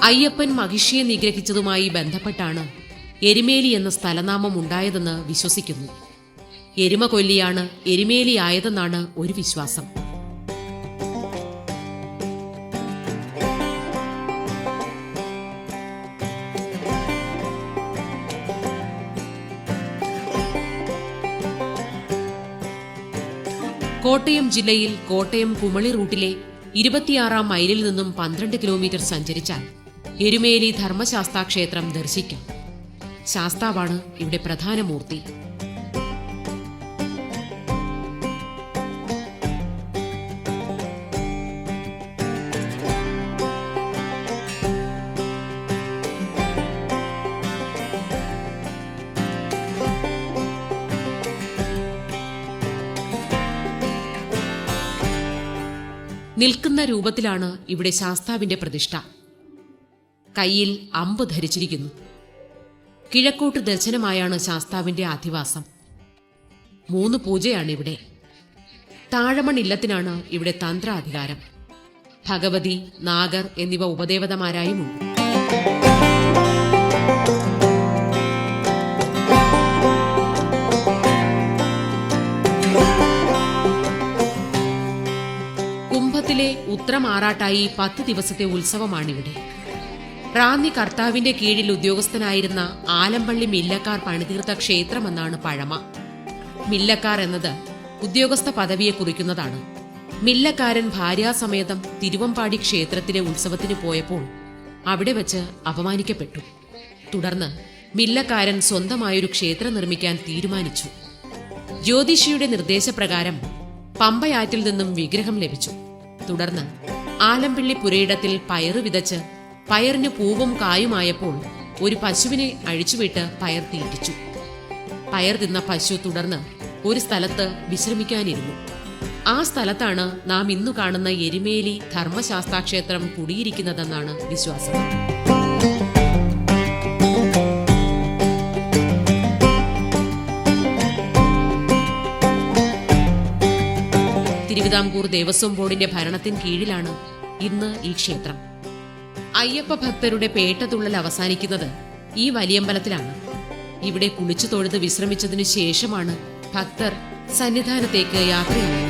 അയ്യപ്പൻ മഹിഷിയെ നിഗ്രഹിച്ചതുമായി ബന്ധപ്പെട്ടാണ് എരുമേലി എന്ന സ്ഥലനാമം ഉണ്ടായതെന്ന് വിശ്വസിക്കുന്നു. എരുമ കൊല്ലിയാണ് എരുമേലി ആയതെന്നാണ് ഒരു വിശ്വാസം. കോട്ടയം ജില്ലയിൽ കോട്ടയം കുമളി റൂട്ടിലെ 26-ാം മൈലിൽ നിന്നും 12 കിലോമീറ്റർ സഞ്ചരിച്ചാൽ എരുമേലി ധർമ്മശാസ്താ ക്ഷേത്രം ദർശിക്കാം. ശാസ്താവാണ് ഇവിടെ പ്രധാന മൂർത്തി. നിൽക്കുന്ന രൂപത്തിലാണ് ഇവിടെ ശാസ്താവിന്റെ പ്രതിഷ്ഠ. കയ്യിൽ അമ്പ് ധരിച്ചിരിക്കുന്നു. കിഴക്കോട്ട് ദർശനമായാണ് ശാസ്താവിന്റെ അധിവാസം. 3 പൂജയാണിവിടെ. താഴമൺ ഇല്ലത്തിനാണ് ഇവിടെ തന്ത്രാധികാരം. ഭഗവതി, നാഗർ എന്നിവ ഉപദേവതമാരായുമുണ്ട്. കുംഭത്തിലെ ഉത്രമാറാട്ടായി 10 ദിവസത്തെ ഉത്സവമാണിവിടെ. റാന്നി കർത്താവിന്റെ കീഴിൽ ഉദ്യോഗസ്ഥനായിരുന്ന ആലമ്പള്ളി മില്ലക്കാർ പണിതീർത്ത ക്ഷേത്രമെന്നാണ് പഴമ. മില്ലക്കാർ എന്നത് ഉദ്യോഗസ്ഥ പദവിയെ കുറിക്കുന്നതാണ്. മില്ലക്കാരൻ ഭാര്യാസമേതം തിരുവമ്പാടി ക്ഷേത്രത്തിലെ ഉത്സവത്തിന് പോയപ്പോൾ അവിടെ വച്ച് അപമാനിക്കപ്പെട്ടു. തുടർന്ന് മില്ലക്കാരൻ സ്വന്തമായൊരു ക്ഷേത്രം നിർമ്മിക്കാൻ തീരുമാനിച്ചു. ജ്യോതിഷിയുടെ നിർദ്ദേശപ്രകാരം പമ്പയാറ്റിൽ നിന്നും വിഗ്രഹം ലഭിച്ചു. തുടർന്ന് ആലമ്പിള്ളി പുരയിടത്തിൽ പയറ് വിതച്ച് പയറിന് പൂവും കായുമായപ്പോൾ ഒരു പശുവിനെ അഴിച്ചുവിട്ട് പയർ തീറ്റിച്ചു. പയർ തിന്ന പശു തുടർന്ന് ഒരു സ്ഥലത്ത് വിശ്രമിക്കാനിരുന്നു. ആ സ്ഥലത്താണ് നാം ഇന്നു കാണുന്ന എരുമേലി ധർമ്മശാസ്താ ക്ഷേത്രം കുടിയിരിക്കുന്നതെന്നാണ് വിശ്വാസം. തിരുവിതാംകൂർ ദേവസ്വം ബോർഡിന്റെ ഭരണത്തിന് കീഴിലാണ് ഇന്ന് ഈ ക്ഷേത്രം. അയ്യപ്പ ഭക്തരുടെ പേട്ടതുള്ളൽ അവസാനിക്കുന്നത് ഈ വലിയമ്പലത്തിലാണ്. ഇവിടെ കുളിച്ചു തൊഴുത് വിശ്രമിച്ചതിനു ശേഷമാണ് ഭക്തർ സന്നിധാനത്തേക്ക് യാത്രയായത്.